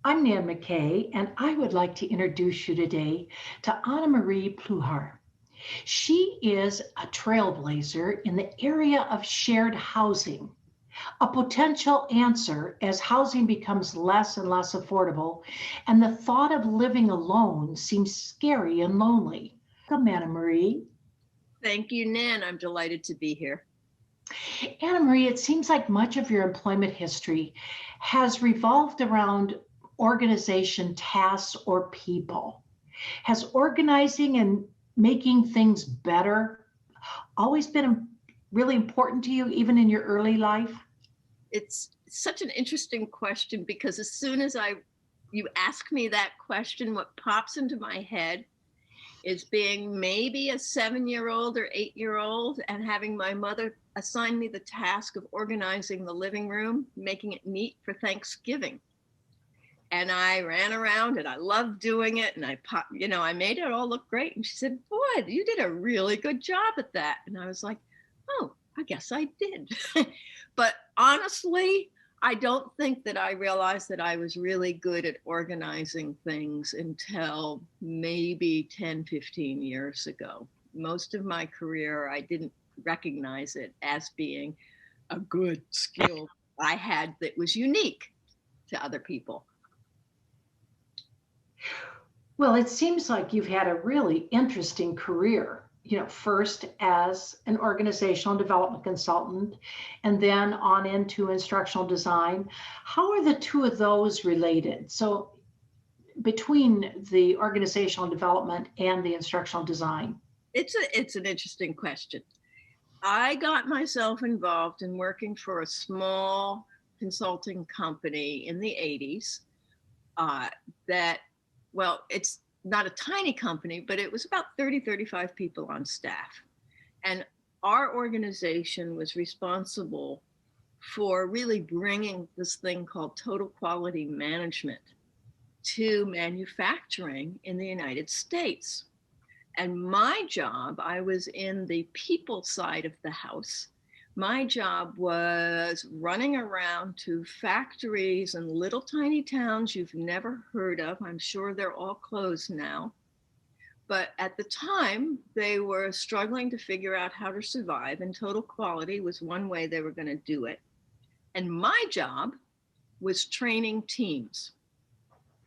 I'm Nan McKay, and I would like to introduce you today to Annamarie Pluhar. She is a trailblazer in the area of shared housing, a potential answer as housing becomes less and less affordable, and the thought of living alone seems scary and lonely. Welcome, Annamarie. Thank you, Nan. I'm delighted to be here. Annamarie, it seems like much of your employment history has revolved around organization, tasks, or people. Has organizing and making things better always been really important to you, even in your early life? It's such an interesting question because as soon as you ask me that question, what pops into my head is being maybe a 7-year-old or 8-year-old and having my mother assign me the task of organizing the living room, making it neat for Thanksgiving. And I ran around and I loved doing it. And I made it all look great. And she said, "Boy, you did a really good job at that." And I was like, "Oh, I guess I did." But honestly, I don't think that I realized that I was really good at organizing things until maybe 10, 15 years ago. Most of my career, I didn't recognize it as being a good skill I had that was unique to other people. Well, it seems like you've had a really interesting career. First as an organizational development consultant and then on into instructional design. How are the two of those related? So, between the organizational development and the instructional design? It's an interesting question. I got myself involved in working for a small consulting company in the 80s uh, that, well, it's not a tiny company, but it was about 30, 35 people on staff. And our organization was responsible for really bringing this thing called total quality management to manufacturing in the United States. And my job, I was in the people side of the house. My job was running around to factories and little tiny towns you've never heard of. I'm sure they're all closed now. But at the time, they were struggling to figure out how to survive, and total quality was one way they were going to do it. And my job was training teams,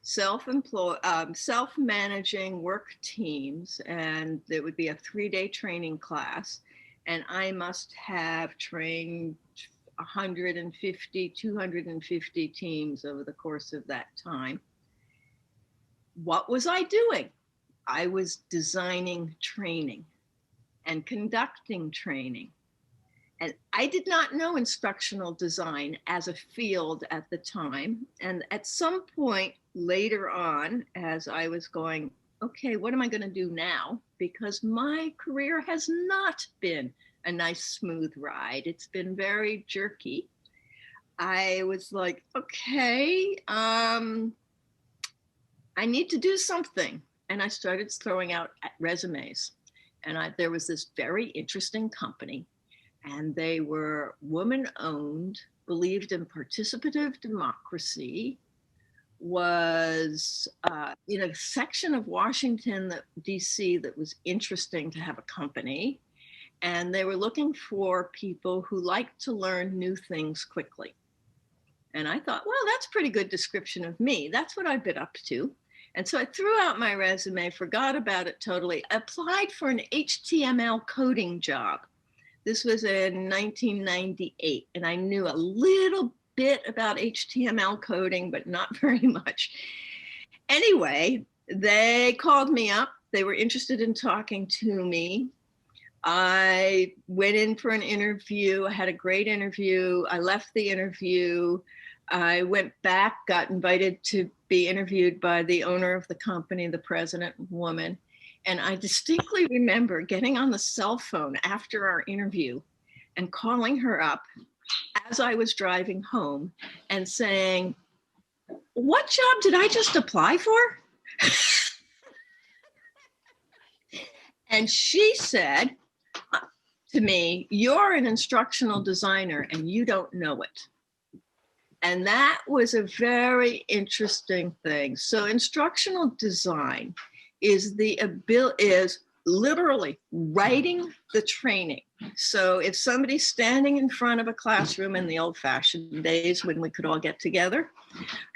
self-managing work teams, and there would be a 3-day training class, and I must have trained 150, 250 teams over the course of that time. What was I doing? I was designing training and conducting training. And I did not know instructional design as a field at the time. And at some point later on, as I was going, okay, what am I going to do now? Because my career has not been a nice, smooth ride. It's been very jerky. I was like, okay, I need to do something. And I started throwing out resumes. And there was this very interesting company, and they were woman owned, believed in participative democracy, was in a section of Washington, D.C. that was interesting to have a company. And they were looking for people who liked to learn new things quickly. And I thought, well, that's a pretty good description of me. That's what I've been up to. And so I threw out my resume, forgot about it totally, applied for an HTML coding job. This was in 1998, and I knew a little bit about HTML coding, but not very much. Anyway, they called me up. They were interested in talking to me. I went in for an interview. I had a great interview. I left the interview. I went back, got invited to be interviewed by the owner of the company, the president woman. And I distinctly remember getting on the cell phone after our interview and calling her up as I was driving home and saying, "What job did I just apply for?" And she said to me, "You're an instructional designer and you don't know it." And that was a very interesting thing. So instructional design is is literally writing the training. So if somebody's standing in front of a classroom in the old-fashioned days when we could all get together,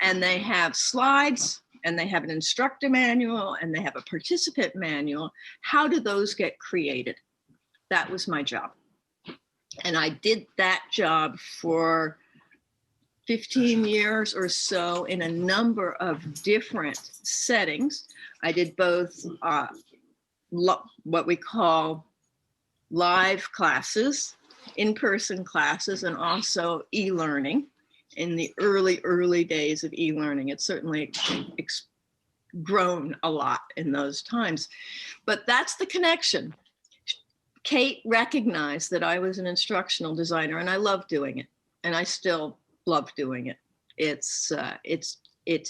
and they have slides, and they have an instructor manual, and they have a participant manual, how do those get created? That was my job. And I did that job for 15 years or so in a number of different settings. I did both what we call live classes, in-person classes, and also e-learning in the early days of e-learning. It's certainly grown a lot in those times, but that's the connection. Kate recognized that I was an instructional designer, and I love doing it, and I still love doing it. It's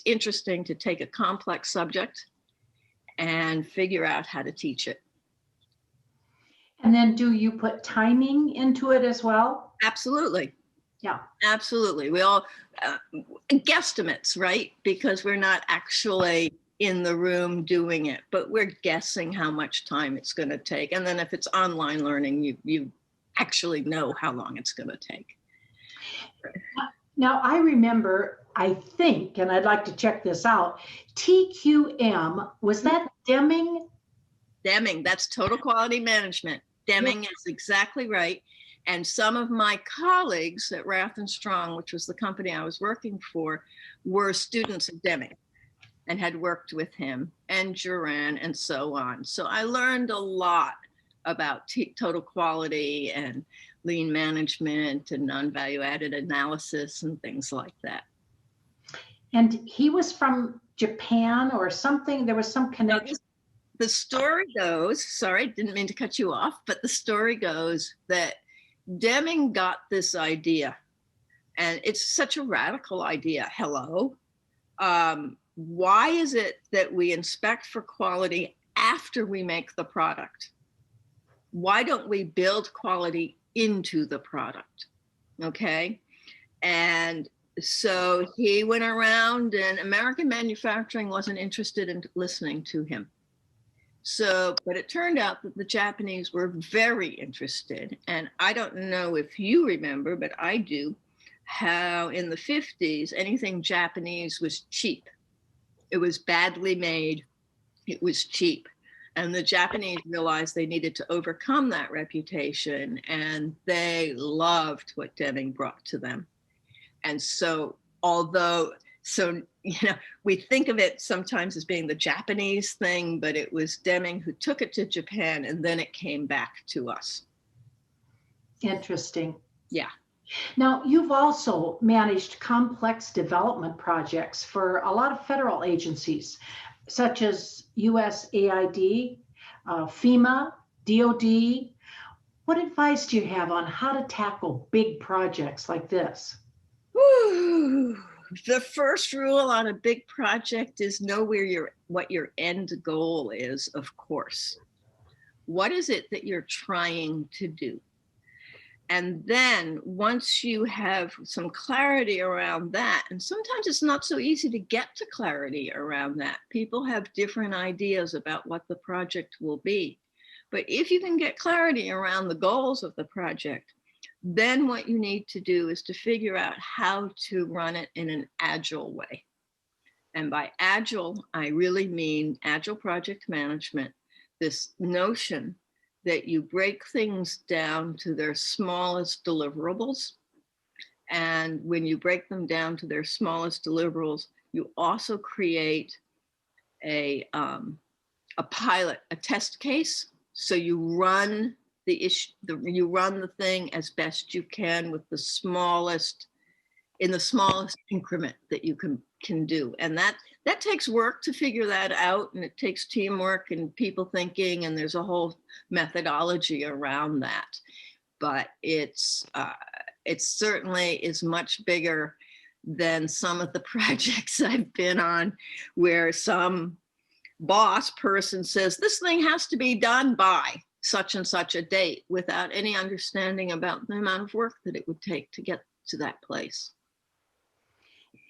interesting to take a complex subject and figure out how to teach it. And then do you put timing into it as well? Absolutely. Yeah. Absolutely. We all guesstimates, right? Because we're not actually in the room doing it, but we're guessing how much time it's going to take. And then if it's online learning, you actually know how long it's going to take. Now, I remember, I think, and I'd like to check this out, TQM, was that Deming? Deming, that's total quality management. Deming is exactly right. And some of my colleagues at Rath and Strong, which was the company I was working for, were students of Deming and had worked with him and Juran and so on. So I learned a lot about total quality and lean management and non-value added analysis and things like that. And he was from Japan or something? There was some connection. The story goes, sorry, didn't mean to cut you off, but the story goes that Deming got this idea, and it's such a radical idea. Hello. Why is it that we inspect for quality after we make the product? Why don't we build quality into the product? Okay. And so he went around, and American manufacturing wasn't interested in listening to him. So, but it turned out that the Japanese were very interested. And I don't know if you remember, but I do, how in the 50s, anything Japanese was cheap. It was badly made. It was cheap. And the Japanese realized they needed to overcome that reputation, and they loved what Deming brought to them. And so, we think of it sometimes as being the Japanese thing, but it was Deming who took it to Japan, and then it came back to us. Interesting. Yeah. Now, you've also managed complex development projects for a lot of federal agencies, such as USAID, FEMA, DOD. What advice do you have on how to tackle big projects like this? Woo. The first rule on a big project is know what your end goal is, of course. What is it that you're trying to do? And then once you have some clarity around that, and sometimes it's not so easy to get to clarity around that. People have different ideas about what the project will be. But if you can get clarity around the goals of the project, then what you need to do is to figure out how to run it in an agile way. And by agile, I really mean agile project management, this notion that you break things down to their smallest deliverables. And when you break them down to their smallest deliverables, you also create a pilot, a test case. So you run you run the thing as best you can with the smallest increment that you can do. And that takes work to figure that out, and it takes teamwork and people thinking, and there's a whole methodology around that. But it certainly is much bigger than some of the projects I've been on, where some boss person says this thing has to be done by such and such a date, without any understanding about the amount of work that it would take to get to that place.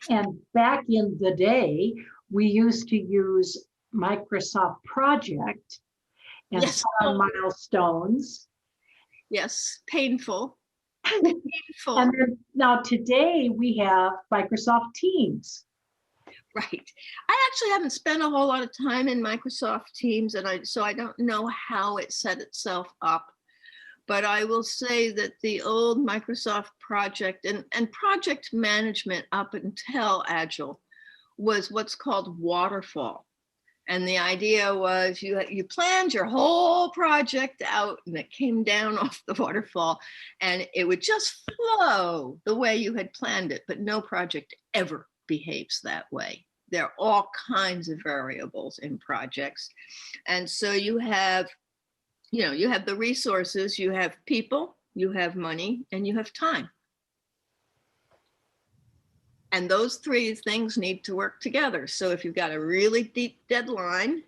And back in the day, we used to use Microsoft Project and Yes. set our milestones. Yes. Painful. And Painful. then now today we have Microsoft Teams. Right. I actually haven't spent a whole lot of time in Microsoft Teams, and so I don't know how it set itself up. But I will say that the old Microsoft project and project management up until Agile was what's called waterfall. And the idea was you planned your whole project out and it came down off the waterfall and it would just flow the way you had planned it. But no project ever behaves that way. There are all kinds of variables in projects. And so you have the resources, you have people, you have money, and you have time. And those three things need to work together. So if you've got a really deep deadline,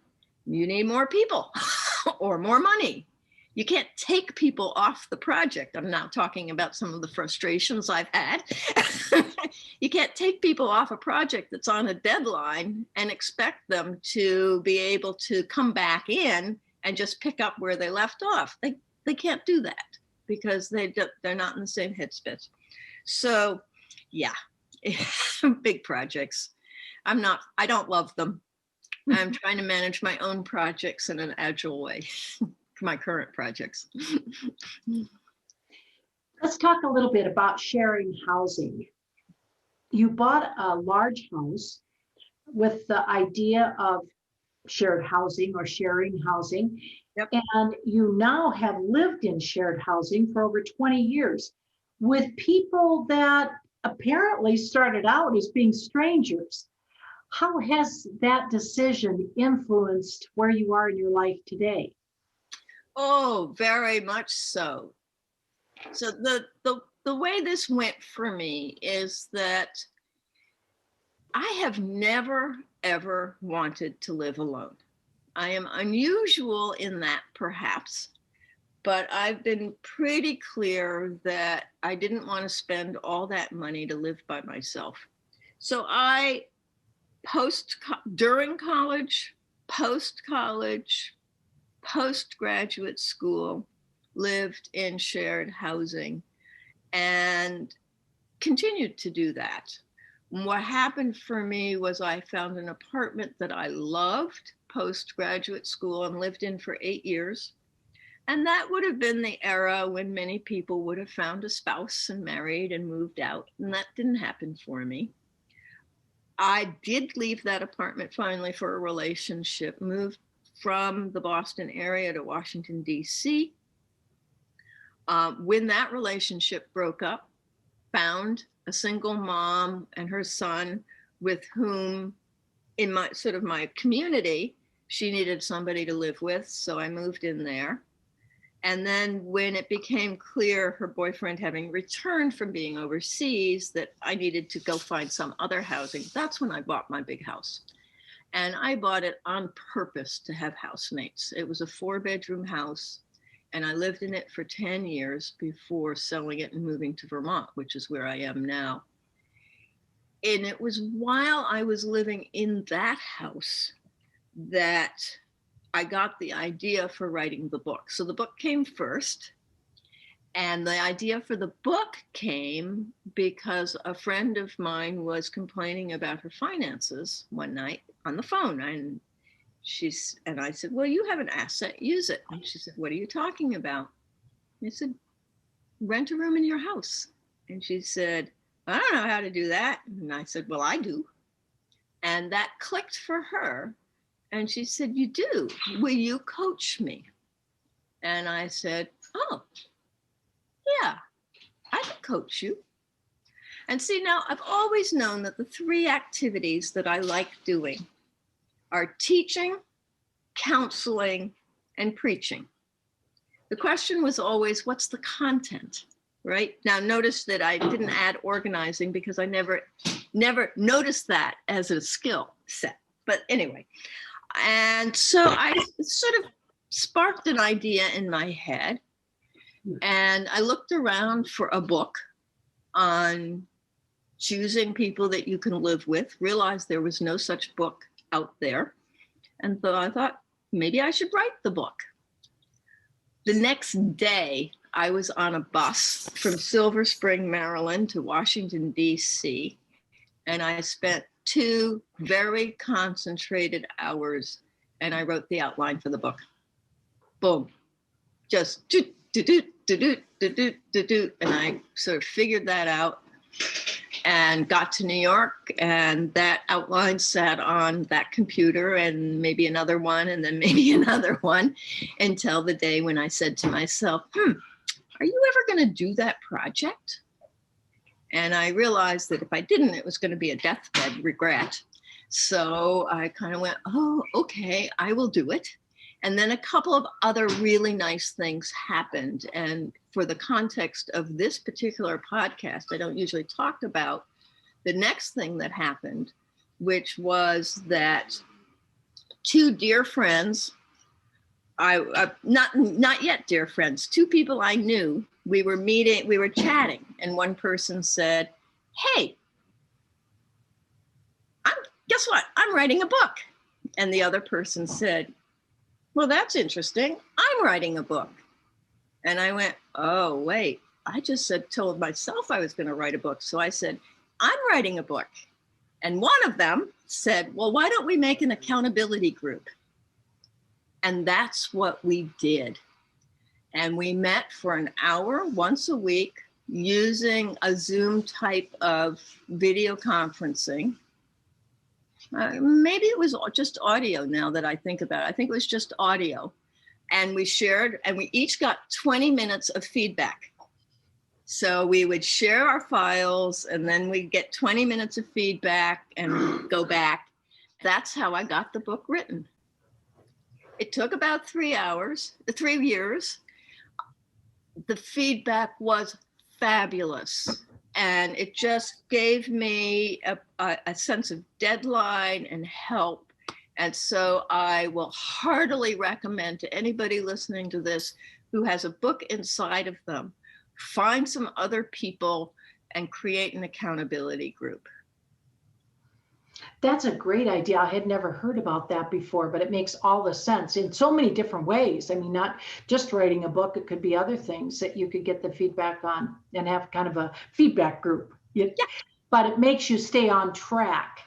you need more people or more money. You can't take people off the project. I'm now talking about some of the frustrations I've had. You can't take people off a project that's on a deadline and expect them to be able to come back in and just pick up where they left off. They can't do that because they're not in the same headspace. So yeah, big projects. I don't love them. I'm trying to manage my own projects in an agile way. My current projects. Let's talk a little bit about sharing housing. You bought a large house with the idea of shared housing or sharing housing. Yep. And you now have lived in shared housing for over 20 years with people that apparently started out as being strangers. How has that decision influenced where you are in your life today? Oh, very much so. So the way this went for me is that I have never, ever wanted to live alone. I am unusual in that, perhaps, but I've been pretty clear that I didn't want to spend all that money to live by myself. So during college, post-college, postgraduate school, lived in shared housing and continued to do that. What happened for me was I found an apartment that I loved postgraduate school and lived in for 8 years. And that would have been the era when many people would have found a spouse and married and moved out. And that didn't happen for me. I did leave that apartment finally for a relationship, moved from the Boston area to Washington, D.C. When that relationship broke up, found a single mom and her son with whom in my community, she needed somebody to live with. So I moved in there. And then when it became clear, her boyfriend having returned from being overseas, that I needed to go find some other housing, that's when I bought my big house. And I bought it on purpose to have housemates. It was a 4-bedroom house, and I lived in it for 10 years before selling it and moving to Vermont, which is where I am now. And it was while I was living in that house that I got the idea for writing the book. So the book came first. And the idea for the book came because a friend of mine was complaining about her finances one night on the phone. And I said, well, you have an asset, use it. And she said, what are you talking about? I said, rent a room in your house. And she said, I don't know how to do that. And I said, well, I do. And that clicked for her. And she said, you do? Will you coach me? And I said, oh, yeah, I can coach you. And see, now I've always known that the 3 activities that I like doing are teaching, counseling, and preaching. The question was always, what's the content, right? Now, notice that I didn't add organizing because I never noticed that as a skill set. But anyway, and so I sort of sparked an idea in my head. And I looked around for a book on choosing people that you can live with, realized there was no such book out there. And so I thought, maybe I should write the book. The next day, I was on a bus from Silver Spring, Maryland to Washington, D.C., and I spent 2 very concentrated hours, and I wrote the outline for the book. Boom. Just do, do, do, do, do, do, do, do, do. And I sort of figured that out and got to New York, and that outline sat on that computer and maybe another one, and then maybe another one, until the day when I said to myself, are you ever going to do that project? And I realized that if I didn't, it was going to be a deathbed regret. So I kind of went, oh, okay, I will do it. And then a couple of other really nice things happened. And for the context of this particular podcast, I don't usually talk about the next thing that happened, which was that 2 dear friends, not yet dear friends, 2 people I knew, we were chatting, and one person said, hey, guess what? I'm writing a book. And the other person said, well, that's interesting. I'm writing a book. And I went, oh, wait, I just told myself I was going to write a book. So I said, I'm writing a book. And one of them said, well, why don't we make an accountability group? And that's what we did. And we met for an hour once a week using a Zoom type of video conferencing. Maybe it was just audio now that I think about it. I think it was just audio. And we shared, and we each got 20 minutes of feedback. So we would share our files, and then we'd get 20 minutes of feedback and go back. That's how I got the book written. It took about 3 years. The feedback was fabulous. And it just gave me a sense of deadline and help. And so I will heartily recommend to anybody listening to this who has a book inside of them, find some other people and create an accountability group. That's a great idea. I had never heard about that before, but it makes all the sense in so many different ways. I mean, not just writing a book, it could be other things that you could get the feedback on and have kind of a feedback group. Yeah. But it makes you stay on track.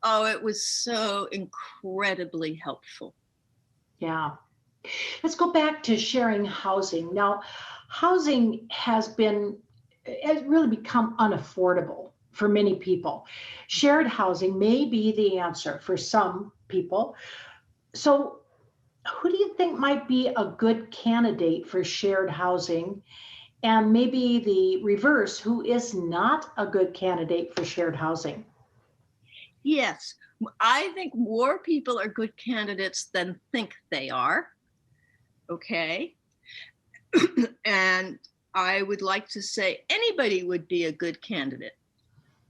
Oh, it was so incredibly helpful. Yeah. Let's go back to sharing housing. Now, housing has really become unaffordable for many people. Shared housing may be the answer for some people. So who do you think might be a good candidate for shared housing? And maybe the reverse, who is not a good candidate for shared housing? Yes, I think more people are good candidates than think they are. Okay. And I would like to say anybody would be a good candidate.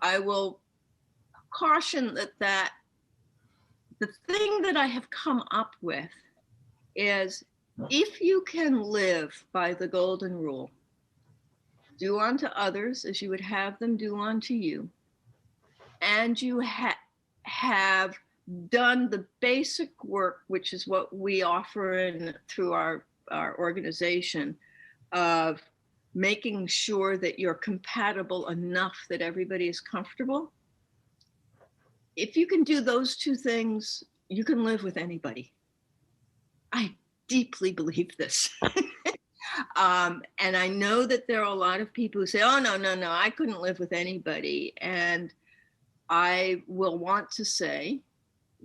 I will caution that the thing that I have come up with is, if you can live by the golden rule, do unto others as you would have them do unto you, and you have done the basic work, which is what we offer through our organization, of making sure that you're compatible enough that everybody is comfortable. If you can do those 2 things, you can live with anybody. I deeply believe this. And I know that there are a lot of people who say, oh, no, I couldn't live with anybody. And I will want to say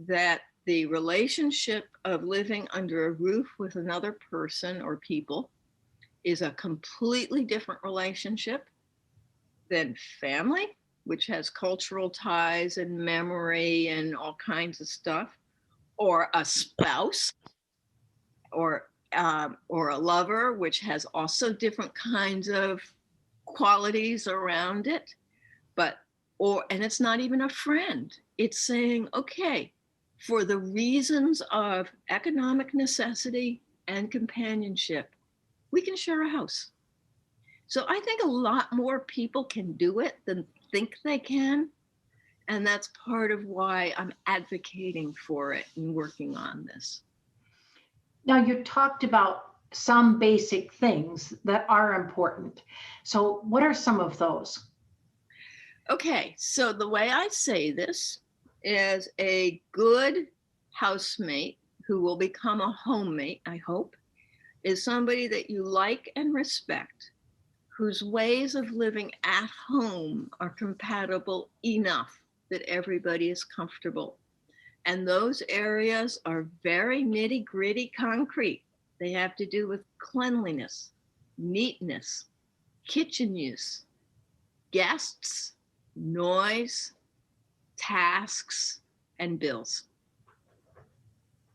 that the relationship of living under a roof with another person or people is a completely different relationship than family, which has cultural ties and memory and all kinds of stuff, or a spouse, or a lover, which has also different kinds of qualities around it. And it's not even a friend. It's saying, okay, for the reasons of economic necessity and companionship, we can share a house. So I think a lot more people can do it than think they can. And that's part of why I'm advocating for it and working on this. Now, you talked about some basic things that are important. So, what are some of those? Okay, so the way I say this is a good housemate who will become a homemate, I hope, is somebody that you like and respect, whose ways of living at home are compatible enough that everybody is comfortable. And those areas are very nitty gritty concrete. They have to do with cleanliness, neatness, kitchen use, guests, noise, tasks, and bills.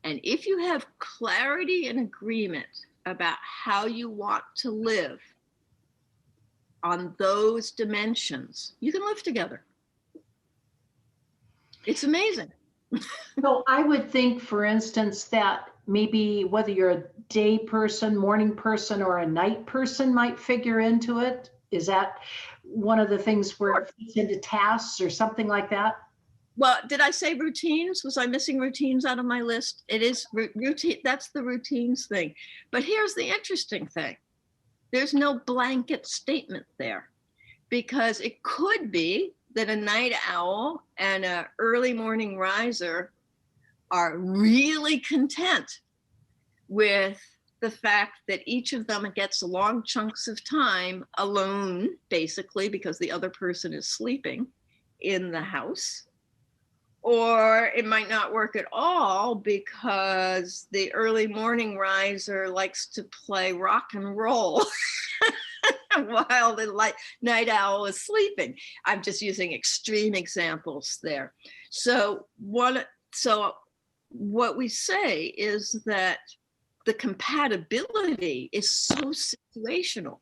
And if you have clarity and agreement about how you want to live on those dimensions, you can live together. It's amazing. So, I would think, for instance, that maybe whether you're a day person, morning person, or a night person might figure into it. Is that one of the things where it fits into tasks or something like that? Well, did I say routines? Was I missing routines out of my list? It is routine. That's the routines thing. But here's the interesting thing. There's no blanket statement there, because it could be that a night owl and an early morning riser are really content with the fact that each of them gets long chunks of time alone, basically, because the other person is sleeping in the house. Or it might not work at all because the early morning riser likes to play rock and roll while the night owl is sleeping. I'm just using extreme examples there. So what we say is that the compatibility is so situational.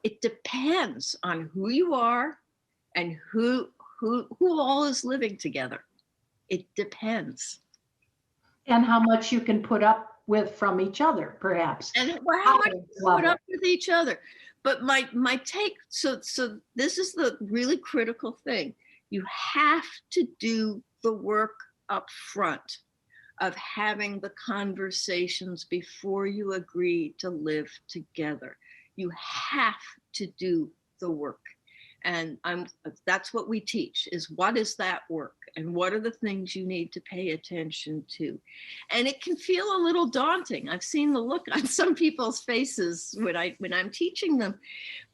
It depends on who you are and who all is living together. It depends. And how much you can put up with from each other, perhaps. And how much you put up with each other. But my take, so this is the really critical thing. You have to do the work up front of having the conversations before you agree to live together. You have to do the work. And that's what we teach, is what is that work and what are the things you need to pay attention to. And it can feel a little daunting. I've seen the look on some people's faces when I'm teaching them,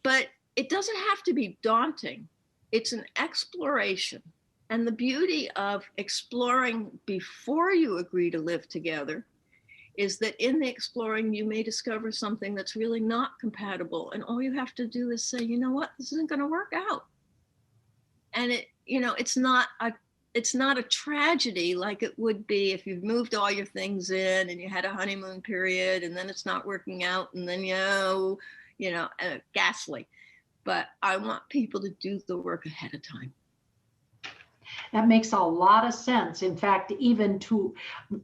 but it doesn't have to be daunting. It's an exploration. And the beauty of exploring before you agree to live together is that in the exploring, you may discover something that's really not compatible. And all you have to do is say, you know what, this isn't going to work out. And it's not a tragedy like it would be if you've moved all your things in and you had a honeymoon period and then it's not working out and then, ghastly. But I want people to do the work ahead of time. That makes a lot of sense. In fact, even to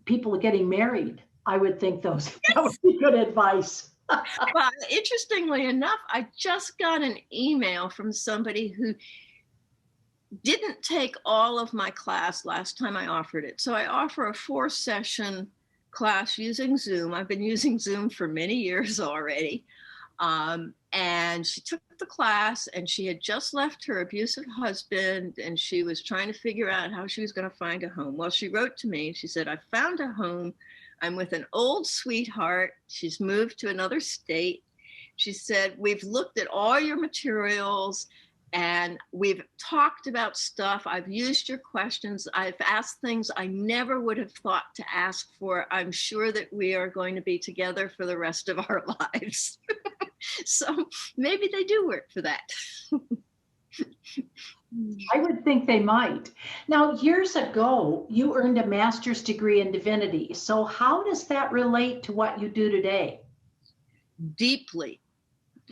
people getting married, I would think that would be good advice. Well, interestingly enough, I just got an email from somebody who didn't take all of my class last time I offered it. So I offer a 4-session class using Zoom. I've been using Zoom for many years already. And she took the class and she had just left her abusive husband and she was trying to figure out how she was going to find a home. Well, she wrote to me, she said, I found a home. I'm with an old sweetheart. She's moved to another state. She said, we've looked at all your materials and we've talked about stuff. I've used your questions. I've asked things I never would have thought to ask for. I'm sure that we are going to be together for the rest of our lives. So maybe they do work for that. I would think they might. Now, years ago, you earned a master's degree in divinity. So how does that relate to what you do today? Deeply.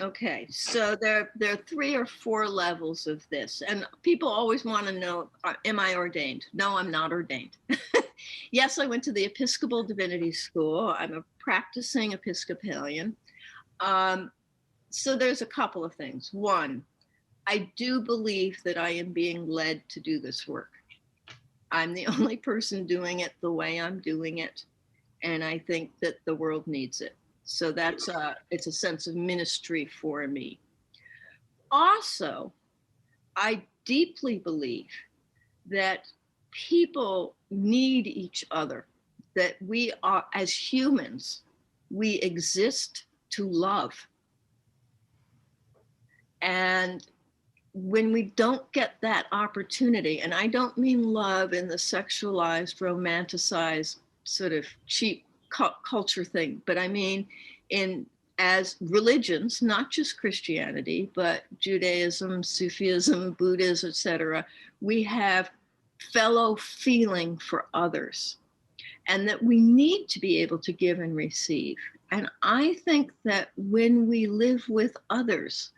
Okay, so there are 3 or 4 levels of this. And people always want to know, am I ordained? No, I'm not ordained. Yes, I went to the Episcopal Divinity School. I'm a practicing Episcopalian. So there's a couple of things. One, I do believe that I am being led to do this work. I'm the only person doing it the way I'm doing it. And I think that the world needs it. So it's a sense of ministry for me. Also, I deeply believe that people need each other, that we are, as humans, we exist to love. And when we don't get that opportunity, and I don't mean love in the sexualized, romanticized, sort of cheap culture thing, but I mean as religions, not just Christianity, but Judaism, Sufism, Buddhism, etc., we have fellow feeling for others, and that we need to be able to give and receive. And I think that when we live with others,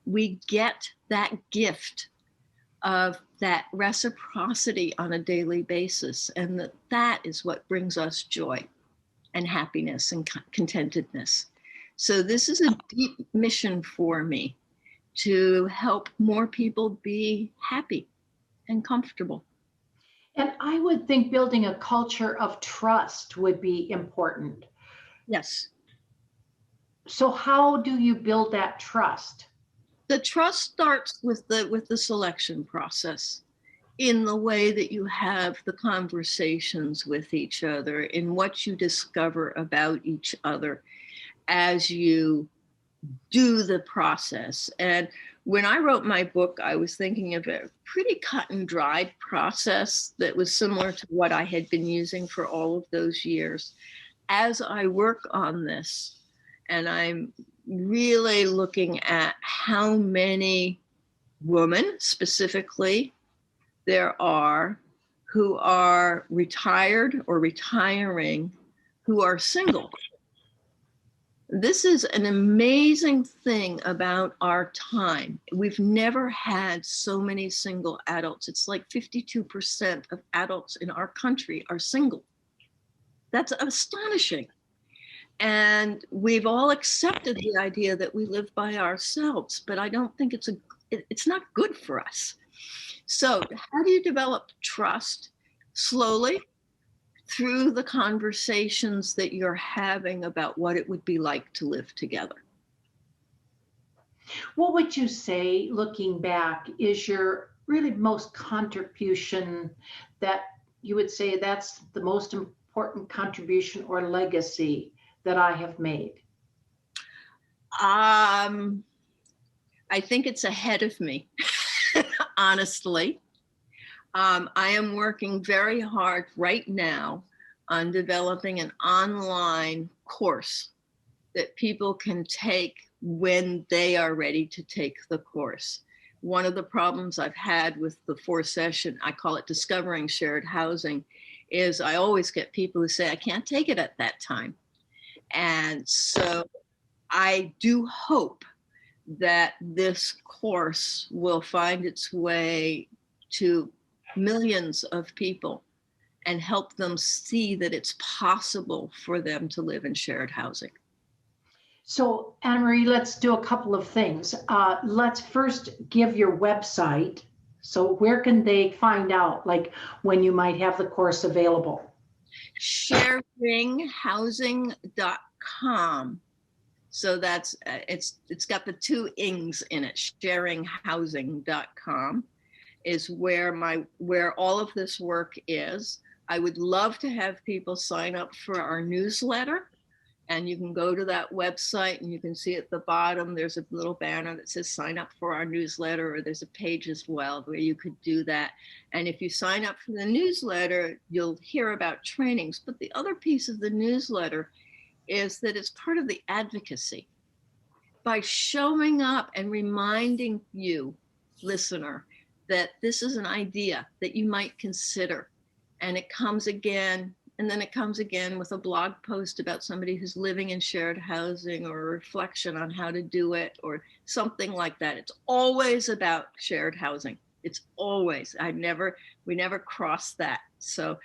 we get that gift of that reciprocity on a daily basis, and that is what brings us joy and happiness and contentedness. So this is a deep mission for me, to help more people be happy and comfortable. And I would think building a culture of trust would be important. Yes. So how do you build that trust? The trust starts with the selection process, in the way that you have the conversations with each other, in what you discover about each other as you do the process. And when I wrote my book, I was thinking of a pretty cut and dried process that was similar to what I had been using for all of those years. As I work on this, and I'm really looking at how many women specifically there are who are retired or retiring, who are single. This is an amazing thing about our time. We've never had so many single adults. It's like 52% of adults in our country are single. That's astonishing. And we've all accepted the idea that we live by ourselves, but I don't think it's not good for us. So how do you develop trust? Slowly, through the conversations that you're having about what it would be like to live together. What would you say, looking back, is your really most contribution that you would say that's the most important contribution or legacy that I have made? I think it's ahead of me, honestly. I am working very hard right now on developing an online course that people can take when they are ready to take the course. One of the problems I've had with the 4-session, I call it Discovering Shared Housing, is I always get people who say, I can't take it at that time. And so I do hope that this course will find its way to millions of people and help them see that it's possible for them to live in shared housing. So, Annamarie, let's do a couple of things. Let's first give your website. So where can they find out, like, when you might have the course available? Sharinghousing.com. So that's, it's got the 2 ings in it. Sharinghousing.com is where all of this work is. I would love to have people sign up for our newsletter. And you can go to that website and you can see at the bottom, there's a little banner that says sign up for our newsletter, or there's a page as well where you could do that. And if you sign up for the newsletter, you'll hear about trainings. But the other piece of the newsletter is that it's part of the advocacy. By showing up and reminding you, listener, that this is an idea that you might consider. And it comes again, and then it comes again with a blog post about somebody who's living in shared housing, or a reflection on how to do it, or something like that. It's always about shared housing. It's always, we never cross that. So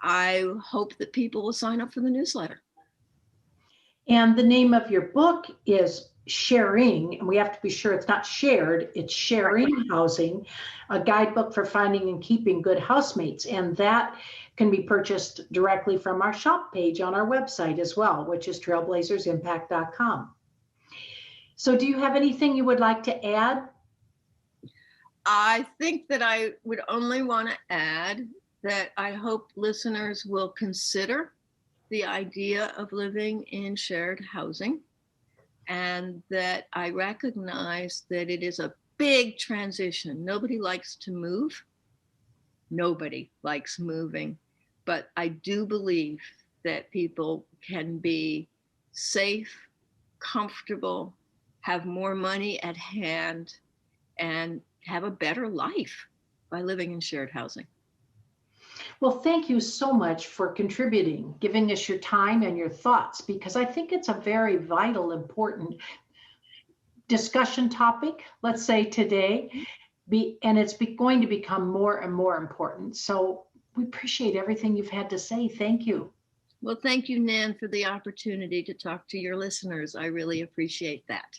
I hope that people will sign up for the newsletter. And the name of your book is sharing, and we have to be sure it's not shared, it's sharing housing, a guidebook for finding and keeping good housemates. And that can be purchased directly from our shop page on our website as well, which is trailblazersimpact.com. So do you have anything you would like to add? I think that I would only want to add that I hope listeners will consider the idea of living in shared housing, and that I recognize that it is a big transition. Nobody likes to move. Nobody likes moving. But I do believe that people can be safe, comfortable, have more money at hand, and have a better life by living in shared housing. Well, thank you so much for contributing, giving us your time and your thoughts, because I think it's a very vital, important discussion topic, let's say today, and it's going to become more and more important. So we appreciate everything you've had to say. Thank you. Well, thank you, Nan, for the opportunity to talk to your listeners. I really appreciate that.